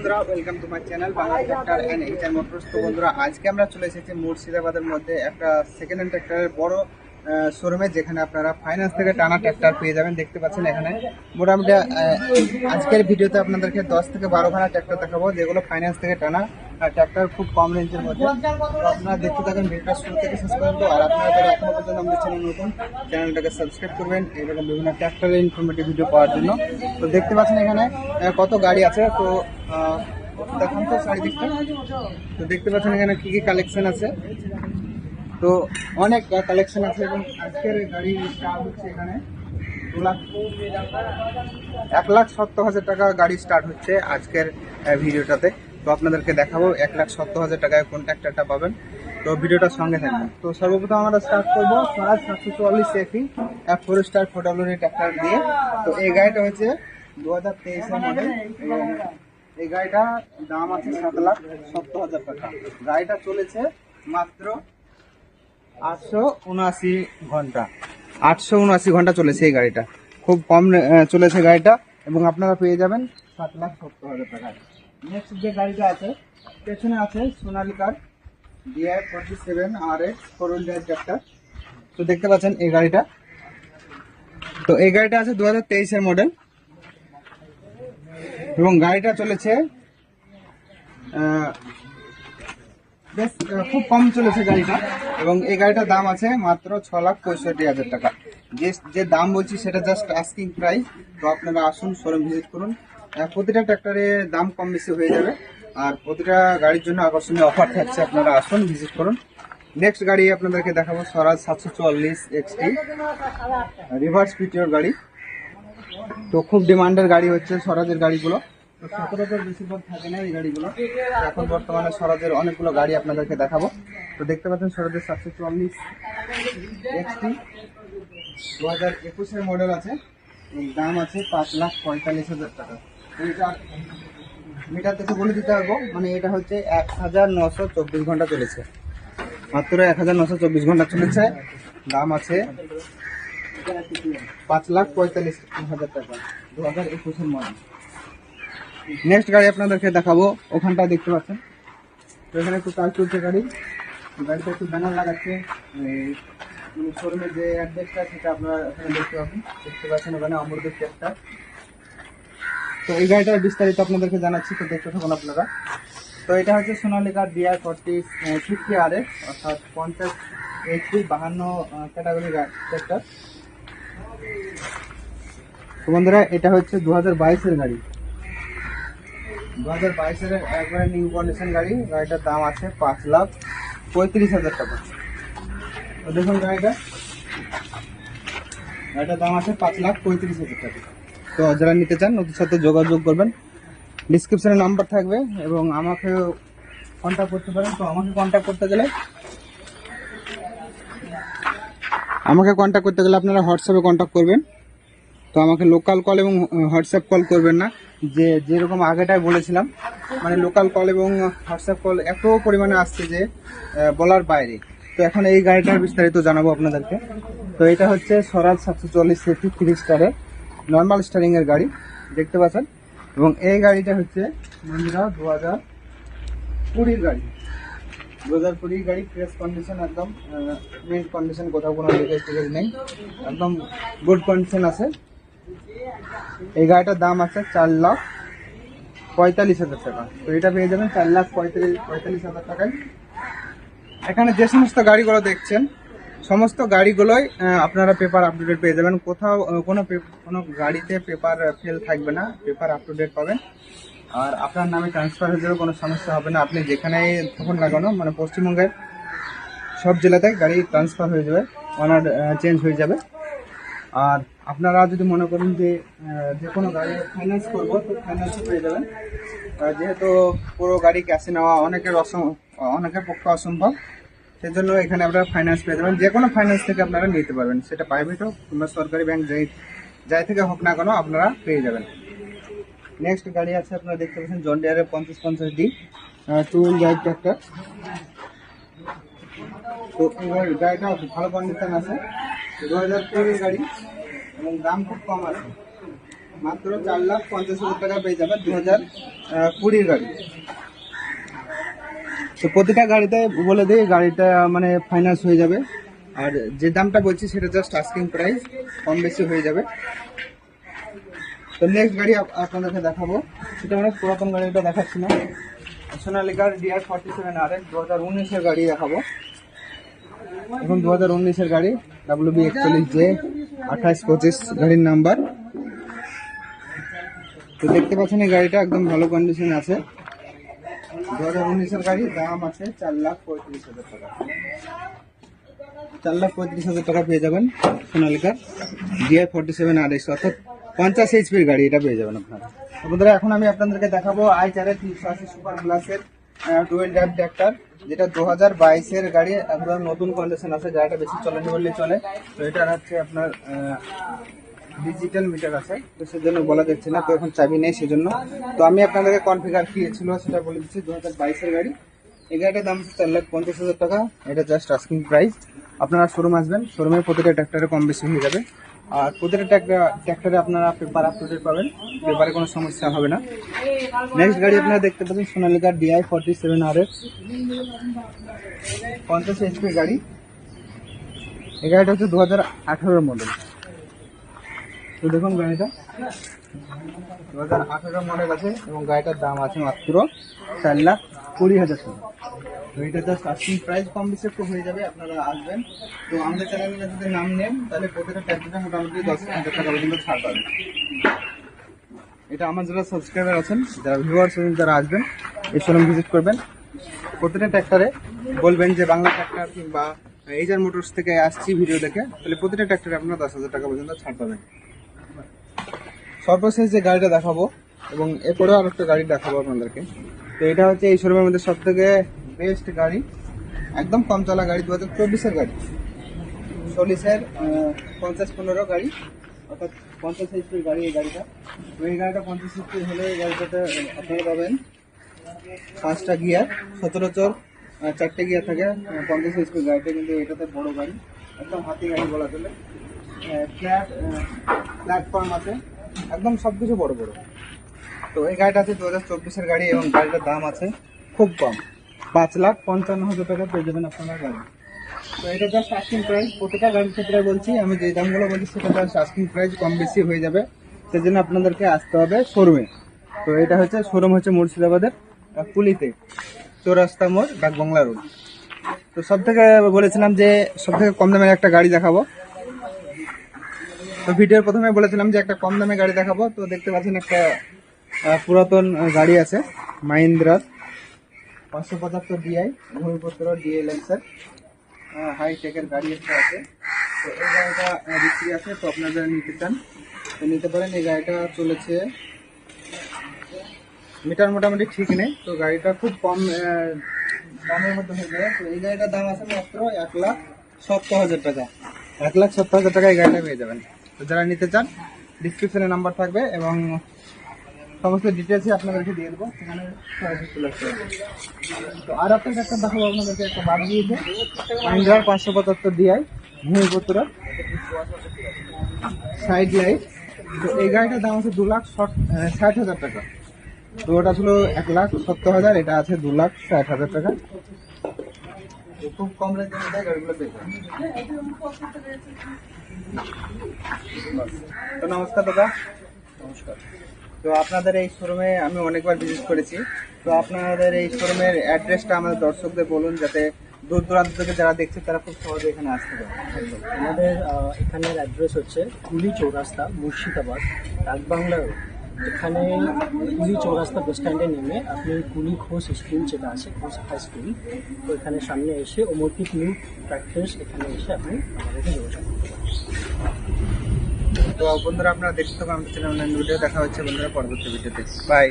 বন্ধুরা, welcome to my channel Bangla tractor and HR motors. তো বন্ধুরা, আজকে আমরা চলে এসেছি মুর্শিদাবাদের মধ্যে একটা সেকেন্ড হ্যান্ড ট্রাক্টরের বড় শোরুমে, যেখানে আপনারা ফাইন্যান্স থেকে টানা ট্রাক্টর পেয়ে যাবেন। দেখতে পাচ্ছেন এখানে মোটামুটি আজকের ভিডিওতে আপনাদেরকে 10 থেকে 12 খানা ট্রাক্টর দেখাবো, যেগুলো ফাইন্যান্স থেকে টানা ট্রাক্টর, খুব কম রেঞ্জের মধ্যে। তো আপনারা দেখতে থাকেন ভিডিওটা শুরু থেকে শেষ পর্যন্ত। আর আপনারা যারা এখনো পর্যন্ত আমাদের চ্যানেল নতুন, চ্যানেলটাকে সাবস্ক্রাইব করবেন এরকম বিভিন্ন ট্রাক্টরের ইনফরমেটিভ ভিডিও পাওয়ার জন্য। তো দেখতে পাচ্ছেন এখানে কত গাড়ি আছে, তো দেখান তো চারিদিকটা। তো দেখতে পাচ্ছেন এখানে কি কি কালেকশন আছে, তো অনেক কালেকশন আছে। এবং আজকের গাড়ি স্টার্ট হচ্ছে এখানে 1,70,000 টাকা গাড়ি স্টার্ট হচ্ছে আজকের ভিডিওটাতে। তো আপনাদেরকে দেখাবো 1,70,000 টাকায় কোন ট্রাক্টরটা পাবেন, তো ভিডিওটার সঙ্গে থাকবেন। তো সর্বপ্রথম আমরা স্টার্ট করবো স্বরাজ 744 এফি 4 স্টার 4WD ট্রাক্টর দিয়ে। তো এই গাড়িটা হচ্ছে 2023-এর মডেল এবং এই গাড়িটার দাম আছে 7,70,000 টাকা। গাড়িটা চলেছে মাত্র 879 ঘন্টা। 879 ঘন্টা চলেছে এই গাড়িটা, খুব কম চলেছে গাড়িটা। এবং আপনারা পেয়ে যাবেন 7,70,000 টাকায়। নেক্সট যে গাড়িটা আছে পেছনে আছে সোনালিকার DI-47 RX 4-wheel drive tractor. তো দেখতে পাচ্ছেন এই গাড়িটা, তো এই গাড়িটা আছে 2023-এর মডেল এবং গাড়িটা চলেছে বেশ খুব কম চলেছে গাড়িটা। এবং এই গাড়িটার দাম আছে মাত্র 6,65,000 টাকা। যে দাম বলছি সেটা জাস্ট আস্কিং প্রাইস। তো আপনারা আসুন, শোরুম ভিজিট করুন। প্রতিটা ট্র্যাক্টরে দাম কম বেশি হয়ে যাবে, আর প্রতিটা গাড়ির জন্য আকর্ষণীয় অফার থাকছে। আপনারা আসুন, ভিজিট করুন। নেক্সট গাড়ি আপনাদেরকে দেখাবো স্বরাজ 744 XT রিভার্স পিটিওর গাড়ি। তো খুব ডিমান্ডের গাড়ি হচ্ছে স্বরাজের গাড়িগুলো। তো সচরাচর বেশিরভাগ থাকে না এই গাড়িগুলো। এখন বর্তমানে স্বরাজের অনেকগুলো গাড়ি আপনাদেরকে দেখাবো। তো দেখতে পাচ্ছেন স্বরাজের 744 XT 2021-এর মডেল আছে, দাম আছে 5,45,000 টাকা। এটা মিটার থেকে বলে দিতে পারবো, মানে এটা হচ্ছে 1,924 ঘন্টা চলেছে, মাত্র 1,924 ঘন্টা চলেছে। দাম আছে 5,45,000 টাকা, 2021-এর মডেল। নেক্সট গাড়ি আপনাদেরকে দেখাবো, ওখানটা দেখতে পাচ্ছেন। তো এখানে একটু কাজ চলছে গাড়িতে একটু ব্যানার লাগাচ্ছে, মানে শোরুমের যে অ্যাড্রেসটা সেটা আপনারা এখানে দেখতে পাচ্ছেন ওখানে অমরদীপ ট্রাক্টর। তো এই গাড়িটার বিস্তারিত আপনাদেরকে জানাচ্ছি, তো দেখতে থাকুন আপনারা। তো এটা হচ্ছে সোনালিকা DI-50 RX, অর্থাৎ 50 HP 52 ক্যাটাগরি ট্রাক্টর। তো বন্ধুরা, এটা হচ্ছে 2022-এর গাড়ি, 2022-এর একবারে নিউ কন্ডিশন গাড়ি। গাড়িটার দাম আছে 5,35,000 টাকা। তো দেখুন গাড়িটার দাম আছে 5,35,000 টাকা। তো যারা নিতে চান ওদের সাথে যোগাযোগ করবেন, ডিসক্রিপশনে নাম্বার থাকবে এবং আমাকে কন্ট্যাক্ট করতে পারেন। তো আমাকে কন্ট্যাক্ট করতে গেলে আপনারা হোয়াটসঅ্যাপে কন্ট্যাক্ট করবেন। তো আমাকে লোকাল কল এবং হোয়াটসঅ্যাপ কল করবেন না, যেরকম আগেটাই বলেছিলাম, মানে লোকাল কল এবং হোয়াটসঅ্যাপ কল এত পরিমাণে আসছে যে বলার বাইরে। তো এখন এই গাড়িটার বিস্তারিত জানাবো আপনাদেরকে। তো এটা হচ্ছে স্বরাজ 744 সেফটি 3 স্টারের নর্মাল স্টারিংয়ের গাড়ি, দেখতে পাচ্ছেন। এবং এই গাড়িটা হচ্ছে বন্ধুরা 2020 গাড়ি, 2020 গাড়ি, ফ্রেশ কন্ডিশন, একদম মিন্ট কন্ডিশন, কোথাও কোনো লিকেজ নেই, একদম গুড কন্ডিশন আছে। এই গাড়িটার দাম আছে 4,45,000 টাকা। তো এটা পেয়ে যাবেন 4,45,000 টাকায়। এখানে যে সমস্ত গাড়িগুলো দেখছেন সমস্ত গাড়িগুলোই আপনারা পেপার আপটুডেট পেয়ে যাবেন। কোথাও কোনো গাড়িতে পেপার ফেল থাকবে না, পেপার আপটুডেট পাবেন। আর আপনার নামে ট্রান্সফার হয়ে যাবে, কোনো সমস্যা হবে না। আপনি যেখানেই থাকুন না কেন, মানে পশ্চিমবঙ্গের সব জেলাতে গাড়ি ট্রান্সফার হয়ে যাবে, ওনার চেঞ্জ হয়ে যাবে। আর আপনারা যদি মনে করেন যে কোনো গাড়ি ফাইন্যান্স করবো, তো ফাইন্যান্সও পেয়ে যাবেন। যেহেতু পুরো গাড়ি ক্যাশে নেওয়া অনেকের পক্ষে অসম্ভব, সেজন্য এখানে আপনারা ফাইন্যান্স পেয়ে যাবেন। যে কোনো ফাইন্যান্স থেকে আপনারা নিতে পারবেন, সেটা প্রাইভেট হোক কিংবা সরকারি ব্যাংক, যাই থেকে হোক না কেন আপনারা পেয়ে যাবেন। নেক্সট গাড়ি আছে আপনারা দেখতে পাচ্ছেন জন ডিয়ারের 5050D 2-wheel drive ট্রাক্টর। তো এই গাড়িটা ভালো কন্ডিশন আছে, 2020 গাড়ি এবং দাম খুব কম আছে। মাত্র 4,50,000 টাকা পেয়ে যাবেন 2020 গাড়ি। তো প্রতিটা গাড়িতে বলে দিই গাড়িটা মানে ফাইন্যান্স হয়ে যাবে, আর যে দামটা বলছি সেটা জাস্ট আস্কিং প্রাইস, কম বেশি হয়ে যাবে। তো নেক্সট গাড়ি আপনাদেরকে দেখাবো, সেটা অনেক পুরাতন গাড়িটা দেখাচ্ছি না, সোনালিকার DR47 RS 2019-এর গাড়ি দেখাবো। এখন 2019-এর গাড়ি WB41J 2825 গাড়ির নাম্বার। তো দেখতে পাচ্ছেন এই গাড়িটা একদম ভালো কন্ডিশন আছে। 2019-এর গাড়ি, দাম আছে 4,35,000 টাকা। 4,35,000 টাকা পেয়ে যাবেন সোনালিকার DR47 RS, অর্থাৎ 50 HP-র গাড়ি এটা পেয়ে যাবেন আপনারা। বন্ধুরা এখন আমি আপনাদেরকে দেখাবো i4 380 সুপার প্লাসের ডুয়েল ড্রাইভ ট্র্যাক্টর, যেটা 2022-এর গাড়ি, একদম নতুন কন্ডিশন আছে, গাড়িটা বেশি চলেনি বললেই চলে। তো এটা হচ্ছে আপনার ডিজিটাল মিটার আছে, তো সেজন্য বলা যাচ্ছে না, তো এখন চাবি নেই সেজন্য। তো আমি আপনাদেরকে কনফিগার কি ছিল সেটা বলে দিচ্ছি। 2022-এর গাড়ি, এই গাড়িটার দাম হচ্ছে 4,50,000 টাকা, এটা জাস্ট আস্কিং প্রাইস। আপনারা শোরুম আসবেন, শোরুমে প্রতিটা ট্র্যাক্টরে কম বেশি হয়ে যাবে, আর প্রতিটা ট্র্যাক্টরে আপনারা পেপার আপ টু ডেট পাবেন, পেপারে কোনো সমস্যা হবে না। নেক্সট গাড়ি আপনারা দেখতে পাচ্ছেন সোনালিকার DI47 RS 50 HP গাড়ি। এই গাড়িটা হচ্ছে 2018 মডেল। তো দেখুন গাড়িটা 2018 মডেল আছে এবং গাড়িটার দাম আছে মাত্র 4,20,000 টাকা। তো এটা জাস্ট আস্কিং প্রাইস, কম বেশি একটু হয়ে যাবে, আপনারা আসবেন। তো আমাদের চ্যানেলে যদি নাম নেন তাহলে প্রতিটা ট্যাক্সিটা মোটামুটি 10,000 টাকা পর্যন্ত ছাড় পাবেন। এটা আমার যারা সাবস্ক্রাইবার আছেন, যারা ভিউয়ার্স আছেন, যারা আসবেন এই শোরুম ভিজিট করবেন, প্রতিটা ট্র্যাক্টরে বলবেন যে বাংলা ট্র্যাক্টর কিংবা এইজার মোটরস থেকে আসছি ভিডিও দেখে, তাহলে প্রতিটা ট্র্যাক্টরে আপনারা 10,000 টাকা পর্যন্ত ছাড় পাবেন। সর্বশেষ যে গাড়িটা দেখাবো এবং এরপরেও আর একটা গাড়ি দেখাবো আপনাদেরকে। তো এটা হচ্ছে এই শোরুমের মধ্যে সব থেকে বেস্ট গাড়ি, একদম কম চলা গাড়ি, 2024-এর গাড়ি, 40-এর 50-15 গাড়ি, অর্থাৎ 50 HP-র গাড়ি এই গাড়িটা। তো এই গাড়িটা 50 HP হলে এই গাড়িটাতে আপনারা পাবেন 5টা গিয়ার, সচরাচর 4টে গিয়ার থাকে 50 HP-র গাড়িটা, কিন্তু এটাতে বড় গাড়ি, একদম হাতি গাড়ি বলা চলে। প্ল্যাটফর্ম আছে, একদম সবকিছু বড় বড়। তো এই গাড়িটা আছে 2024-এর গাড়ি এবং গাড়িটার দাম আছে খুব কম, 5,55,000 টাকা পেয়ে যাবেন আপনারা গাড়ি। তো এটা জাস্ট আস্কিং প্রাইস, প্রতিটা গাড়ির ক্ষেত্রে বলছি, আমি যে দামগুলো বলছি সেটা জাস্ট আস্কিং প্রাইস, কম বেশি হয়ে যাবে, সেজন্য আপনাদেরকে আসতে হবে শোরুমে। তো এটা হচ্ছে শোরুম হচ্ছে মুর্শিদাবাদের কুলিতে, চৌরাস্তা মোড়, ডাকবাংলা রোড। তো সব থেকে বলেছিলাম যে সব থেকে কম দামের একটা গাড়ি দেখাবো। তো ভিডিওর প্রথমে বলেছিলাম যে একটা কম দামে গাড়ি দেখাবো। তো দেখতে পাচ্ছেন একটা পুরাতন গাড়ি আছে মাহিন্দ্রার 575 DI ভূমিপুত্র DLX-এর হাইটেকের গাড়ি একটা আছে। তো এই গাড়িটা বিক্রি আছে, তো আপনারা নিতে চান তো নিতে পারেন। এই গাড়িটা চলেছে, মিটার মোটামুটি ঠিক নেই, তো গাড়িটা খুব কম দামের মধ্যে হয়ে যায়। তো এই গাড়িটার দাম আছে মাত্র 1,70,000 টাকা। 1,70,000 টাকা এই গাড়িটা পেয়ে যাবেন। তো যারা নিতে চান ডিসক্রিপশনে নাম্বার থাকবে এবং সমস্ত ডিটেলসই আপনাদেরকে দিয়ে দেবো, সেখানে চলে আসতে হবে। তো আর একটা দেখাবো আপনাদেরকে, একটা বাদ দিয়েছে মাহিন্দ্রার 575 DI ভূমিপুত্র সাইড লাইট। তো এই গাড়িটার দাম আছে 2,60,000 টাকা। তো ওটা ছিল 1,70,000, এটা আছে 2,60,000 টাকা। খুব কম রেঞ্জের মধ্যে গাড়িগুলো পেয়ে যাবেন। তো নমস্কার দাদা। নমস্কার। তো আপনাদের এই শোরুমে আমি অনেকবার ভিজিট করেছি, তো আপনাদের এই শোরুমের অ্যাড্রেসটা আমাদের দর্শকদের বলুন, যাতে দূর দূরান্ত থেকে যারা দেখছে তারা খুব সহজে এখানে আসতে পারে। আমাদের এখানের অ্যাড্রেস হচ্ছে কুলি চৌরাস্তা, মুর্শিদাবাদ, ডাকবাংলা রোড। এখানে কুলি চৌরাস্তা বাস স্ট্যান্ডে নেমে আপনি কুলি ঘোষ স্কুল যেটা আছে, ঘোষ হাই স্কুল, তো এখানে সামনে এসে অমরদীপ নিউ প্র্যাকটিস, এখানে এসে আপনি আমাদেরকে যোগাযোগ করতে পারেন। তো বন্ধুরা আপনারা দেখতে পাবেন আমাদের চ্যানেলে ভিডিও দেখা হচ্ছে বন্ধুরা পরবর্তী ভিডিওতে। বাই।